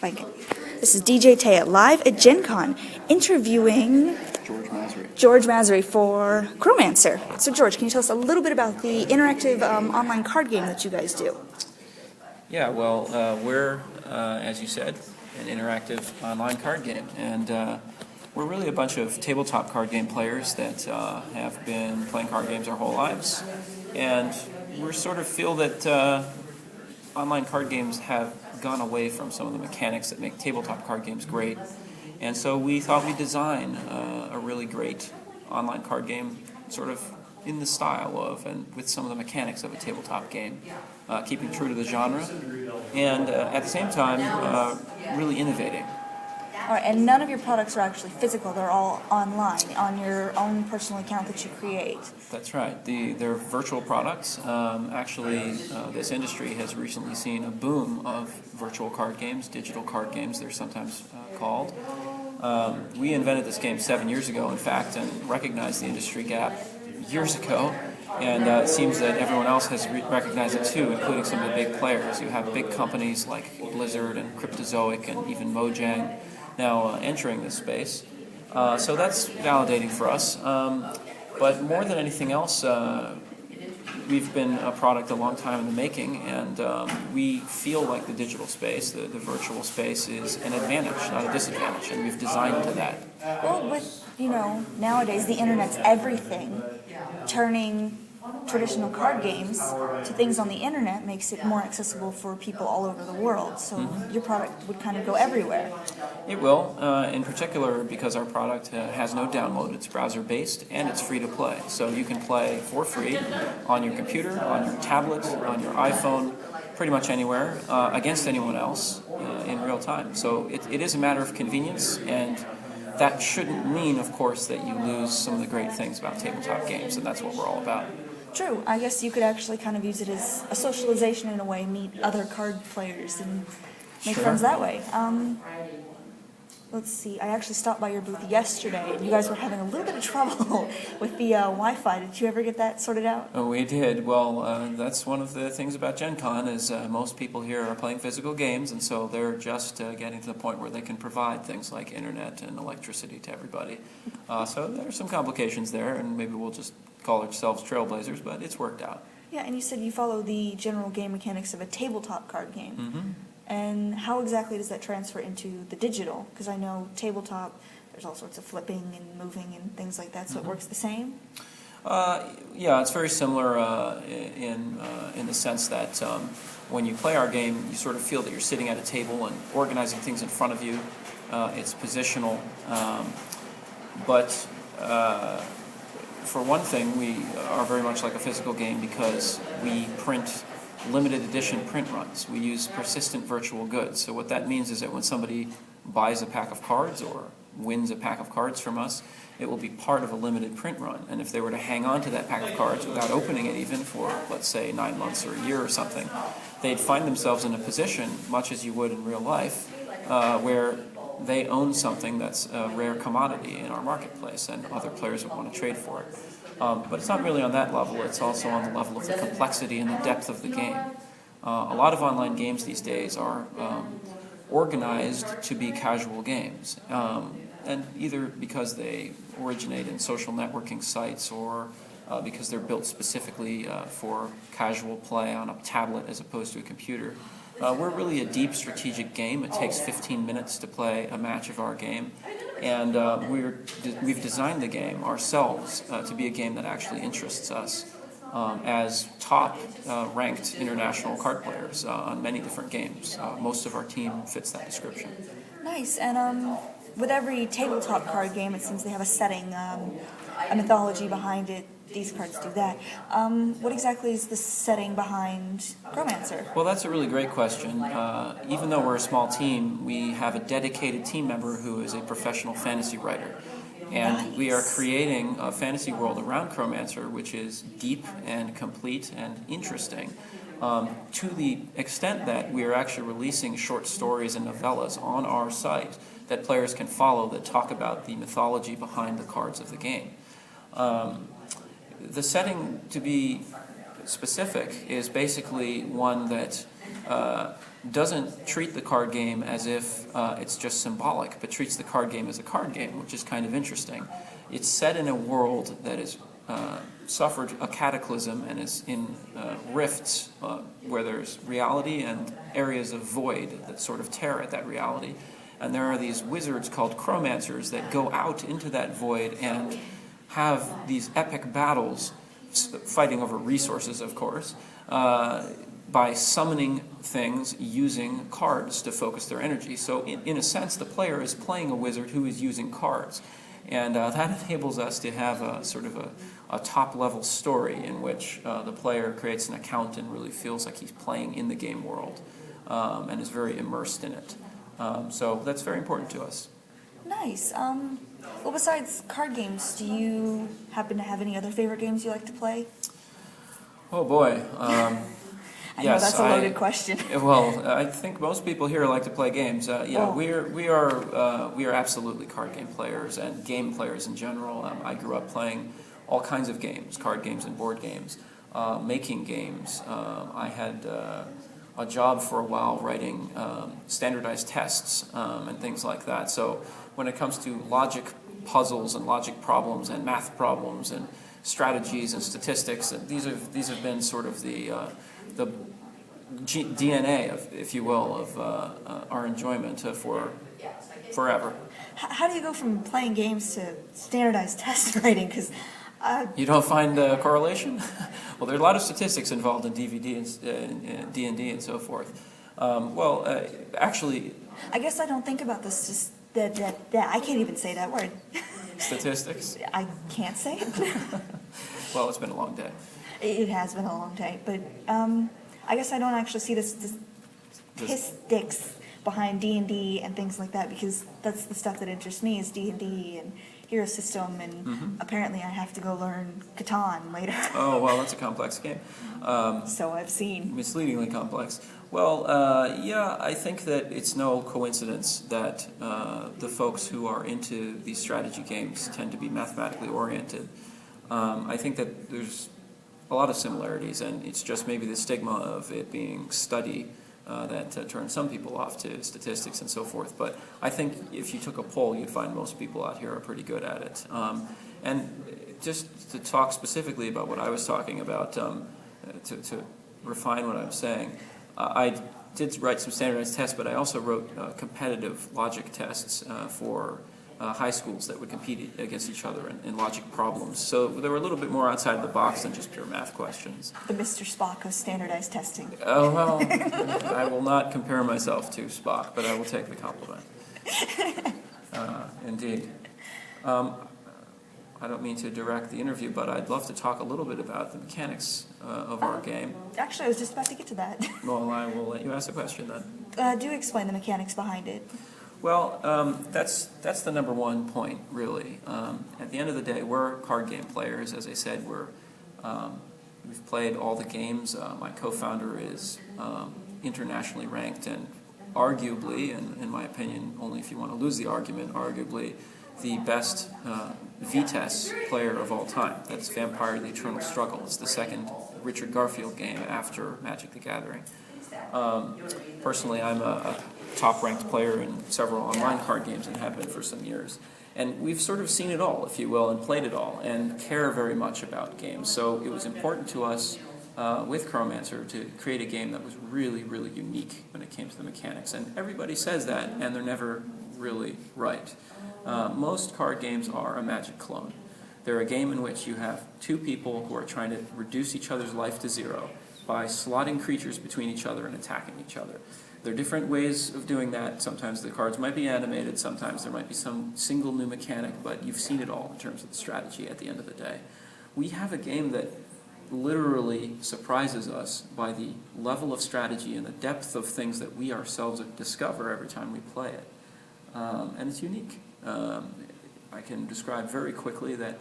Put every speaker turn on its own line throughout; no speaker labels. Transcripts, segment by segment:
Like, this is DJ Taya live at Gen Con interviewing George Masery for Chromancer. So George, can you tell us a little bit about the interactive online card game that you guys do?
Yeah, well, we're, as you said, an interactive online card game, and we're really a bunch of tabletop card game players that have been playing card games our whole lives, and we sort of feel that online card games have gone away from some of the mechanics that make tabletop card games great, and so we thought we'd design a really great online card game sort of in the style of and with some of the mechanics of a tabletop game, keeping true to the genre, and at the same time really innovating.
All right, and none of your products are actually physical, they're all online, on your own personal account that you create.
That's right. They're virtual products. Actually, this industry has recently seen a boom of virtual card games, digital card games, they're sometimes called. We invented this game 7 years ago, in fact, and recognized the industry gap years ago, and it seems that everyone else has recognized it too, including some of the big players. You have big companies like Blizzard and Cryptozoic and even Mojang now entering this space. So that's validating for us. But more than anything else, we've been a product a long time in the making, and we feel like the digital space, the virtual space, is an advantage, not a disadvantage, and we've designed to that.
Well, with, nowadays the internet's everything, turning traditional card games to things on the internet makes it more accessible for people all over the world. So your product would kind of go everywhere.
It will, in particular because our product has no download. It's browser-based and it's free to play. So you can play for free on your computer, on your tablet, on your iPhone, pretty much anywhere, against anyone else in real time. So it is a matter of convenience, and that shouldn't mean, of course, that you lose some of the great things about tabletop games, and that's what we're all about.
True. I guess you could actually kind of use it as a socialization in a way, meet other card players and make friends that way. Let's see, I actually stopped by your booth yesterday, and you guys were having a little bit of trouble with the Wi-Fi. Did you ever get that sorted out?
Oh, we did. Well, that's one of the things about Gen Con is most people here are playing physical games, and so they're just getting to the point where they can provide things like internet and electricity to everybody. So there's some complications there, and maybe we'll just call ourselves trailblazers, but it's worked out.
Yeah, and you said you follow the general game mechanics of a tabletop card game.
Mm-hmm.
And how exactly does that transfer into the digital? Because I know tabletop, there's all sorts of flipping and moving and things like that, so it works the same?
Yeah, it's very similar in the sense that when you play our game, you sort of feel that you're sitting at a table and organizing things in front of you. It's positional. But for one thing, we are very much like a physical game because we print limited edition print runs. We use persistent virtual goods. So what that means is that when somebody buys a pack of cards or wins a pack of cards from us, it will be part of a limited print run. And if they were to hang on to that pack of cards without opening it even for, let's say, 9 months or a year or something, they'd find themselves in a position, much as you would in real life, where they own something that's a rare commodity in our marketplace and other players would want to trade for it. But it's not really on that level, it's also on the level of the complexity and the depth of the game. A lot of online games these days are organized to be casual games, and either because they originate in social networking sites or because they're built specifically for casual play on a tablet as opposed to a computer. We're really a deep strategic game. It takes 15 minutes to play a match of our game. And we've designed the game ourselves to be a game that actually interests us as top-ranked international card players on many different games. Most of our team fits that description.
Nice. And with every tabletop card game, it seems they have a setting, a mythology behind it. These cards do that. What exactly is the setting behind Chromancer?
Well, that's a really great question. Even though we're a small team, we have a dedicated team member who is a professional fantasy writer. And we are creating a fantasy world around Chromancer, which is deep and complete and interesting, to the extent that we are actually releasing short stories and novellas on our site that players can follow that talk about the mythology behind the cards of the game. The setting, to be specific, is basically one that doesn't treat the card game as if it's just symbolic, but treats the card game as a card game, which is kind of interesting. It's set in a world that has suffered a cataclysm and is in rifts where there's reality and areas of void that sort of tear at that reality. And there are these wizards called Chromancers that go out into that void and have these epic battles, fighting over resources, of course, by summoning things using cards to focus their energy. So in a sense, the player is playing a wizard who is using cards. And that enables us to have a sort of a top-level story in which the player creates an account and really feels like he's playing in the game world and is very immersed in it. So that's very important to us.
Nice. Well, besides card games, do you happen to have any other favorite games you like to play?
Oh boy.
I know that's a loaded question.
Well, I think most people here like to play games. We are absolutely card game players and game players in general. I grew up playing all kinds of games, card games and board games, making games. I had a job for a while writing standardized tests and things like that. So when it comes to logic puzzles and logic problems and math problems and strategies and statistics, and these have been sort of the DNA, if you will, of our enjoyment for forever.
How do you go from playing games to standardized test writing? Because
you don't find a correlation? Well, there are a lot of statistics involved in DVD and D&D and so forth. Actually,
I guess I don't think about this. Just that I can't even say that word.
Statistics.
I can't say it.
Well, it's been a long day.
It has been a long day, but I guess I don't actually see the statistics behind D&D and things like that, because that's the stuff that interests me is D&D and Hero System, and apparently I have to go learn Catan later.
Oh, well, that's a complex game.
So I've seen.
Misleadingly complex. Well, I think that it's no coincidence that the folks who are into these strategy games tend to be mathematically oriented. I think that there's a lot of similarities, and it's just maybe the stigma of it being study that turns some people off to statistics and so forth. But I think if you took a poll, you'd find most people out here are pretty good at it. And just to talk specifically about what I was talking about, to refine what I'm saying, I did write some standardized tests, but I also wrote competitive logic tests for high schools that would compete against each other in logic problems. So they were a little bit more outside of the box than just pure math questions.
The Mr. Spock of standardized testing.
Oh, well, I will not compare myself to Spock, but I will take the compliment. Indeed. I don't mean to direct the interview, but I'd love to talk a little bit about the mechanics of our game.
Actually, I was just about to get to that.
Well, I will let you ask the question then.
Do explain the mechanics behind it.
Well, that's the number one point, really. At the end of the day, we're card game players. As I said, we've played all the games. My co-founder is internationally ranked and arguably, and in my opinion, only if you want to lose the argument, arguably the best VTES player of all time. That's Vampire: The Eternal Struggle. It's the second Richard Garfield game after Magic the Gathering. Personally, I'm a top-ranked player in several online card games and have been for some years. And we've sort of seen it all, if you will, and played it all, and care very much about games. So it was important to us with Chromancer to create a game that was really, really unique when it came to the mechanics. And everybody says that, and they're never really right. Most card games are a Magic clone. They're a game in which you have two people who are trying to reduce each other's life to zero by slotting creatures between each other and attacking each other. There are different ways of doing that. Sometimes the cards might be animated, sometimes there might be some single new mechanic, but you've seen it all in terms of the strategy at the end of the day. We have a game that literally surprises us by the level of strategy and the depth of things that we ourselves discover every time we play it. And it's unique. I can describe very quickly that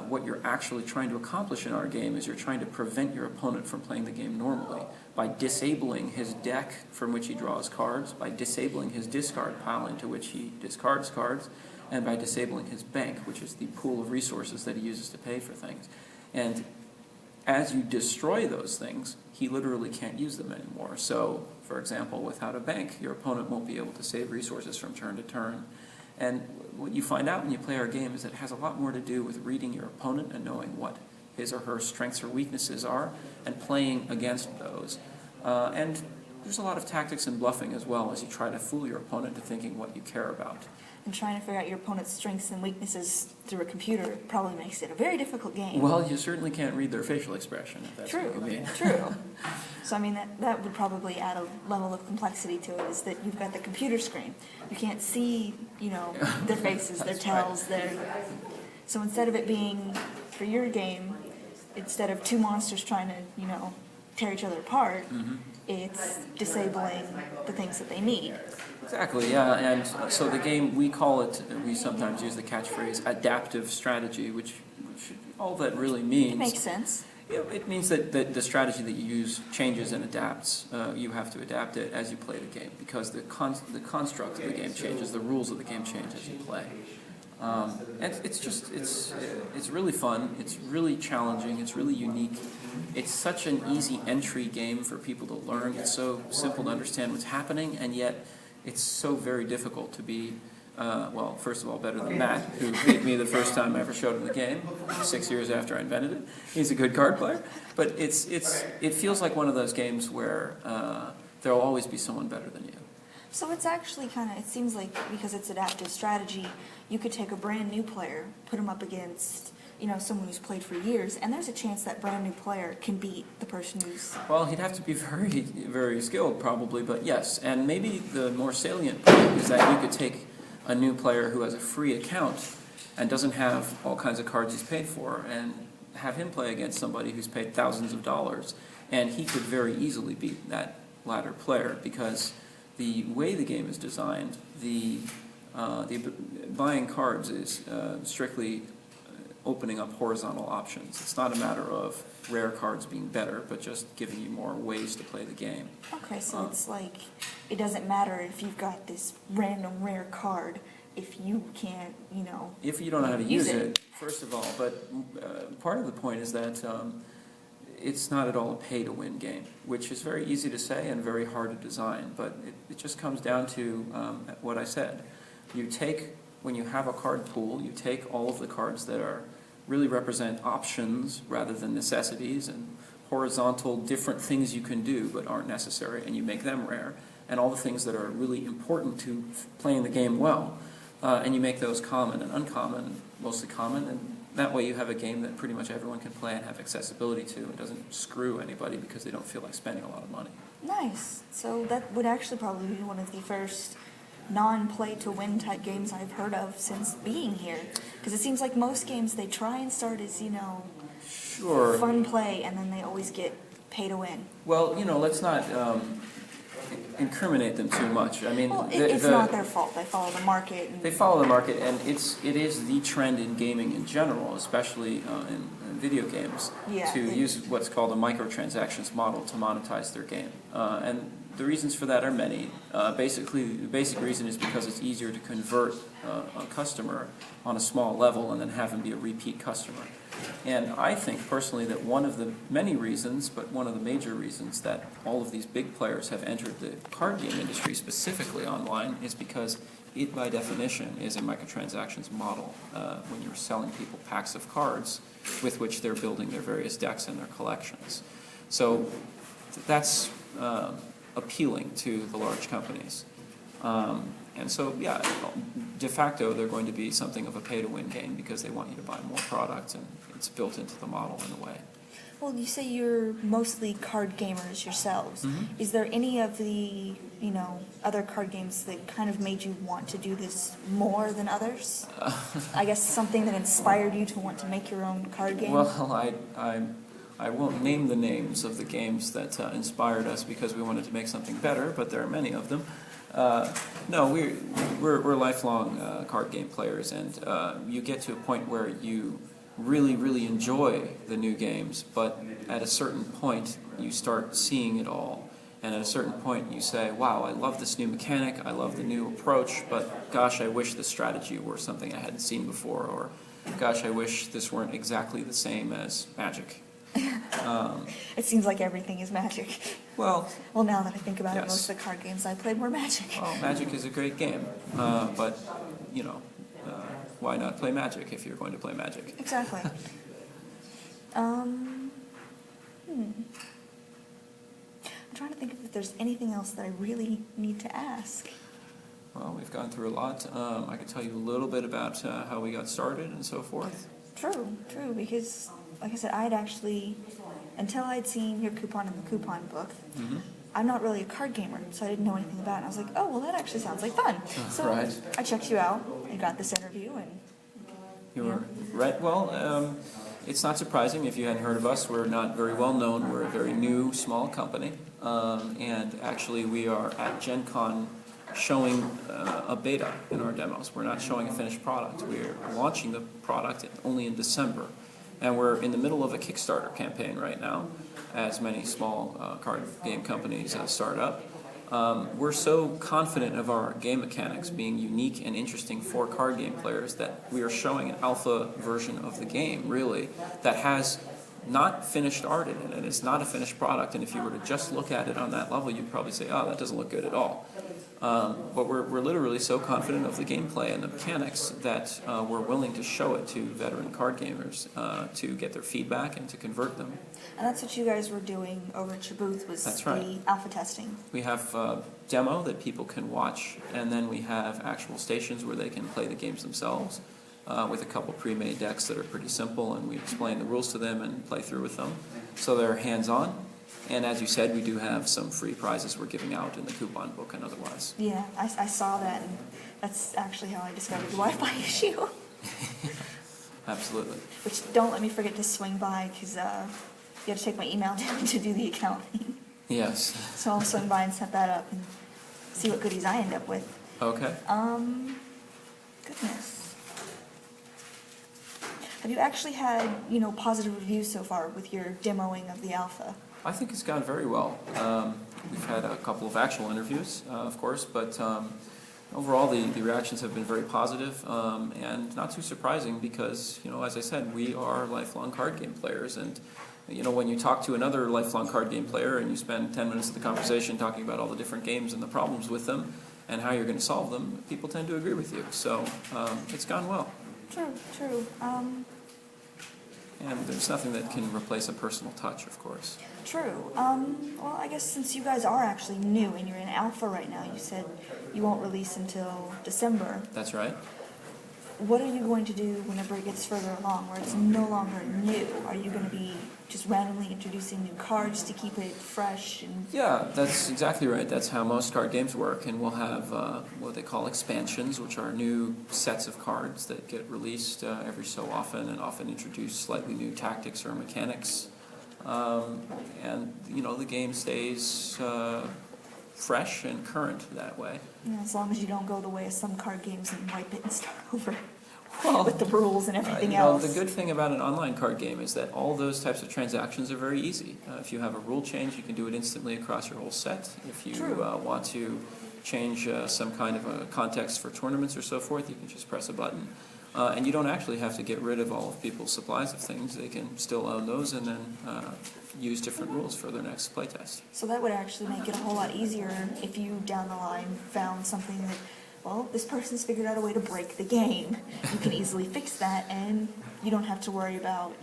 what you're actually trying to accomplish in our game is you're trying to prevent your opponent from playing the game normally by disabling his deck from which he draws cards, by disabling his discard pile into which he discards cards, and by disabling his bank, which is the pool of resources that he uses to pay for things. And as you destroy those things, he literally can't use them anymore. So For example, without a bank, your opponent won't be able to save resources from turn to turn. And what you find out when you play our game is that it has a lot more to do with reading your opponent and knowing what his or her strengths or weaknesses are and playing against those. And there's a lot of tactics and bluffing as well as you try to fool your opponent to thinking what you care about.
And trying to figure out your opponent's strengths and weaknesses through a computer probably makes it a very difficult game.
Well, you certainly can't read their facial expression, if that's
True,
what you mean.
true. So I mean, that would probably add a level of complexity to it, is that you've got the computer screen. You can't see, their faces, their tells, So instead of it being, for your game, instead of two monsters trying to, tear each other apart, it's disabling the things that they need.
Exactly, yeah, and so the game, we sometimes use the catchphrase adaptive strategy, which all that really means...
It makes sense.
It means that the strategy that you use changes and adapts. You have to adapt it as you play the game, because the construct of the game changes, the rules of the game change as you play. And it's really fun, it's really challenging, it's really unique. It's such an easy entry game for people to learn. It's so simple to understand what's happening, and yet it's so very difficult to be, first of all, better than Matt, who beat me the first time I ever showed him the game, 6 years after I invented it. He's a good card player. But it feels like one of those games where there'll always be someone better than you.
So it's actually it seems like, because it's adaptive strategy, you could take a brand new player, put him up against, someone who's played for years, and there's a chance that brand new player can beat the person who's...
Well, he'd have to be very, very skilled probably, but yes. And maybe the more salient point is that you could take a new player who has a free account and doesn't have all kinds of cards he's paid for, and have him play against somebody who's paid thousands of dollars, and he could very easily beat that latter player, because the way the game is designed, the buying cards is strictly opening up horizontal options. It's not a matter of rare cards being better, but just giving you more ways to play the game.
Okay, so it's like, it doesn't matter if you've got this random rare card if you can't,
If you don't know how to use it, first of all. But part of the point is that it's not at all a pay-to-win game, which is very easy to say and very hard to design. But it just comes down to what I said. When you have a card pool, you take all of the cards that really represent options rather than necessities, and horizontal different things you can do but aren't necessary, and you make them rare, and all the things that are really important to playing the game well, and you make those common and uncommon, mostly common, and that way you have a game that pretty much everyone can play and have accessibility to, and doesn't screw anybody because they don't feel like spending a lot of money.
Nice. So that would actually probably be one of the first non-play-to-win type games I've heard of since being here. Because it seems like most games, they try and start as,
Sure.
fun play, and then they always get pay-to-win.
Well, let's not incriminate them too much. I mean,
Well, it's not their fault. They follow the market.
They follow the market, and it is the trend in gaming in general, especially in video games, to use what's called a microtransactions model to monetize their game. And the reasons for that are many. Basically, the basic reason is because it's easier to convert a customer on a small level and then have him be a repeat customer. And I think personally that one of the many reasons, but one of the major reasons that all of these big players have entered the card game industry, specifically online, is because it by definition is a microtransactions model when you're selling people packs of cards with which they're building their various decks and their collections. So that's appealing to the large companies. And so, yeah, de facto, they're going to be something of a pay-to-win game because they want you to buy more products, and it's built into the model in a way.
Well, you say you're mostly card gamers yourselves.
Mm-hmm.
Is there any of the, other card games that kind of made you want to do this more than others? I guess something that inspired you to want to make your own card game?
Well, I won't name the names of the games that inspired us because we wanted to make something better, but there are many of them. No, we're lifelong card game players, and you get to a point where you really, really enjoy the new games, but at a certain point you start seeing it all, and at a certain point you say, wow, I love this new mechanic, I love the new approach, but gosh, I wish the strategy were something I hadn't seen before, or gosh, I wish this weren't exactly the same as Magic.
It seems like everything is Magic.
Well,
Well, now that I think about it,
Yes.
most of the card games I played were Magic.
well, Magic is a great game, but, you know, why not play Magic if you're going to play Magic?
Exactly. I'm trying to think if there's anything else that I really need to ask.
Well, we've gone through a lot. I could tell you a little bit about how we got started and so forth.
True, because, like I said, I'd actually, until I'd seen your coupon in the coupon book,
Mm-hmm.
I'm not really a card gamer, so I didn't know anything about it. And I was like, oh, well, that actually sounds like fun. So
Right.
I checked you out, and got this interview, and
You were right. Well, it's not surprising if you hadn't heard of us. We're not very well known. We're a very new, small company, and actually we are at Gen Con showing a beta in our demos. We're not showing a finished product. We're launching the product only in December, and we're in the middle of a Kickstarter campaign right now, as many small card game companies start up. We're so confident of our game mechanics being unique and interesting for card game players that we are showing an alpha version of the game, really, that has not finished art in it, and it's not a finished product. And if you were to just look at it on that level, you'd probably say, oh, that doesn't look good at all. But we're literally so confident of the gameplay and the mechanics that we're willing to show it to veteran card gamers to get their feedback and to convert them.
And that's what you guys were doing over at your booth, was
That's
the
right.
alpha testing.
We have a demo that people can watch, and then we have actual stations where they can play the games themselves with a couple pre-made decks that are pretty simple, and we explain the rules to them and play through with them. So they're hands-on. And as you said, we do have some free prizes we're giving out in the coupon book and otherwise.
Yeah, I saw that, and that's actually how I discovered the Wi-Fi issue.
Absolutely.
Which, don't let me forget to swing by, because you have to take my email down to do the accounting.
Yes.
So I'll swing by and set that up and see what goodies I end up with.
Okay.
Goodness. Have you actually had, positive reviews so far with your demoing of the alpha?
I think it's gone very well. We've had a couple of actual interviews, of course, but overall the reactions have been very positive and not too surprising because, as I said, we are lifelong card game players. And, when you talk to another lifelong card game player and you spend 10 minutes of the conversation talking about all the different games and the problems with them and how you're going to solve them, people tend to agree with you. So it's gone well.
True.
And there's nothing that can replace a personal touch, of course.
True. Well, I guess since you guys are actually new and you're in alpha right now, you said you won't release until December.
That's right.
What are you going to do whenever it gets further along, where it's no longer new? Are you going to be just randomly introducing new cards to keep it fresh?
Yeah, that's exactly right. That's how most card games work. And we'll have what they call expansions, which are new sets of cards that get released every so often and often introduce slightly new tactics or mechanics. And, the game stays fresh and current that way.
As long as you don't go the way of some card games and wipe it and start over
Well,
with the rules and everything else.
The good thing about an online card game is that all those types of transactions are very easy. If you have a rule change, you can do it instantly across your whole set. If you want to change some kind of a context for tournaments or so forth, you can just press a button. And you don't actually have to get rid of all of people's supplies of things. They can still own those and then use different rules for their next playtest.
So that would actually make it a whole lot easier if you, down the line, found something that, well, this person's figured out a way to break the game. You can easily fix that, and you don't have to worry about,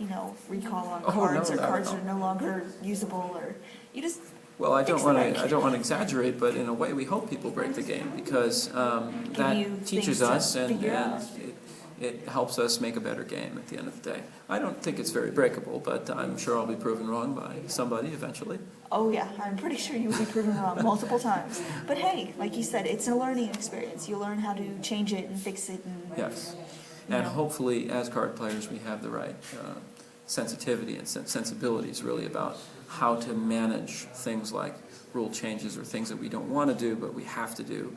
recall on cards or cards that are no longer usable, or you just.
Well, I don't want to exaggerate, but in a way, we hope people break the game because that teaches us and it helps us make a better game at the end of the day. I don't think it's very breakable, but I'm sure I'll be proven wrong by somebody eventually.
Oh yeah, I'm pretty sure you will be proven wrong multiple times. But hey, like you said, it's a learning experience. You learn how to change it and fix it.
Yes, and hopefully as card players we have the right sensitivity and sensibilities really about how to manage things like rule changes or things that we don't want to do but we have to do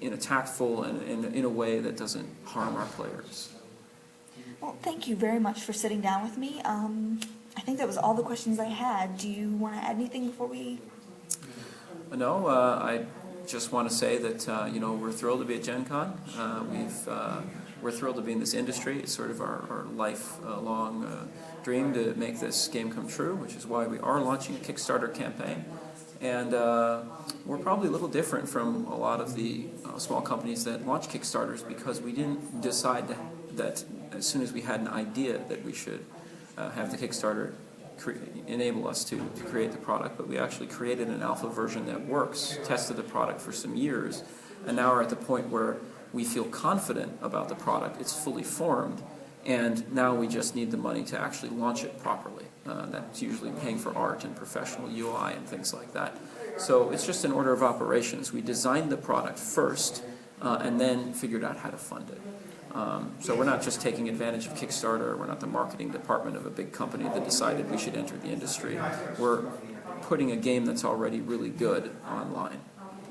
in a tactful and in a way that doesn't harm our players.
Well, thank you very much for sitting down with me. I think that was all the questions I had. Do you want to add anything before we?
No, I just want to say that we're thrilled to be at Gen Con. We're thrilled to be in this industry. It's sort of our lifelong dream to make this game come true, which is why we are launching a Kickstarter campaign. And we're probably a little different from a lot of the small companies that launch Kickstarters, because we didn't decide that as soon as we had an idea that we should have the Kickstarter enable us to create the product, but we actually created an alpha version that works, tested the product for some years, and now we're at the point where we feel confident about the product. It's fully formed, and now we just need the money to actually launch it properly. That's usually paying for art and professional UI and things like that. So it's just an order of operations. We designed the product first and then figured out how to fund it. So we're not just taking advantage of Kickstarter. We're not the marketing department of a big company that decided we should enter the industry. We're putting a game that's already really good online.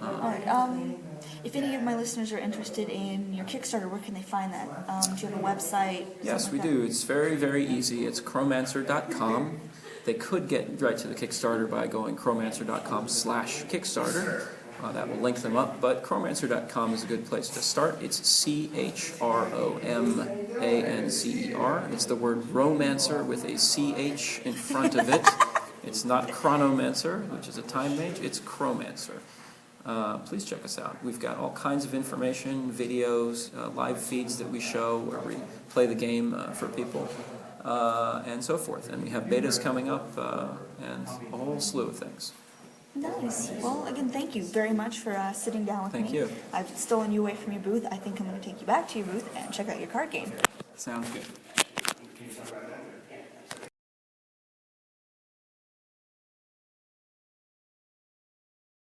All right. If any of my listeners are interested in your Kickstarter, where can they find that? Do you have a website?
Yes, we
like
do. It's very, very easy. It's chromancer.com. They could get right to the Kickstarter by going chromancer.com/Kickstarter. That will link them up, but chromancer.com is a good place to start. It's CHROMANCER. It's the word romancer with a CH in front of it. It's not Chronomancer, which is a time mage. It's Chromancer. Please check us out. We've got all kinds of information, videos, live feeds that we show where we play the game for people, and so forth. And we have betas coming up and a whole slew of things.
Nice. Well, again, thank you very much for sitting down with me.
Thank you.
I've stolen you away from your booth. I think I'm going to take you back to your booth and check out your card game.
Sounds good.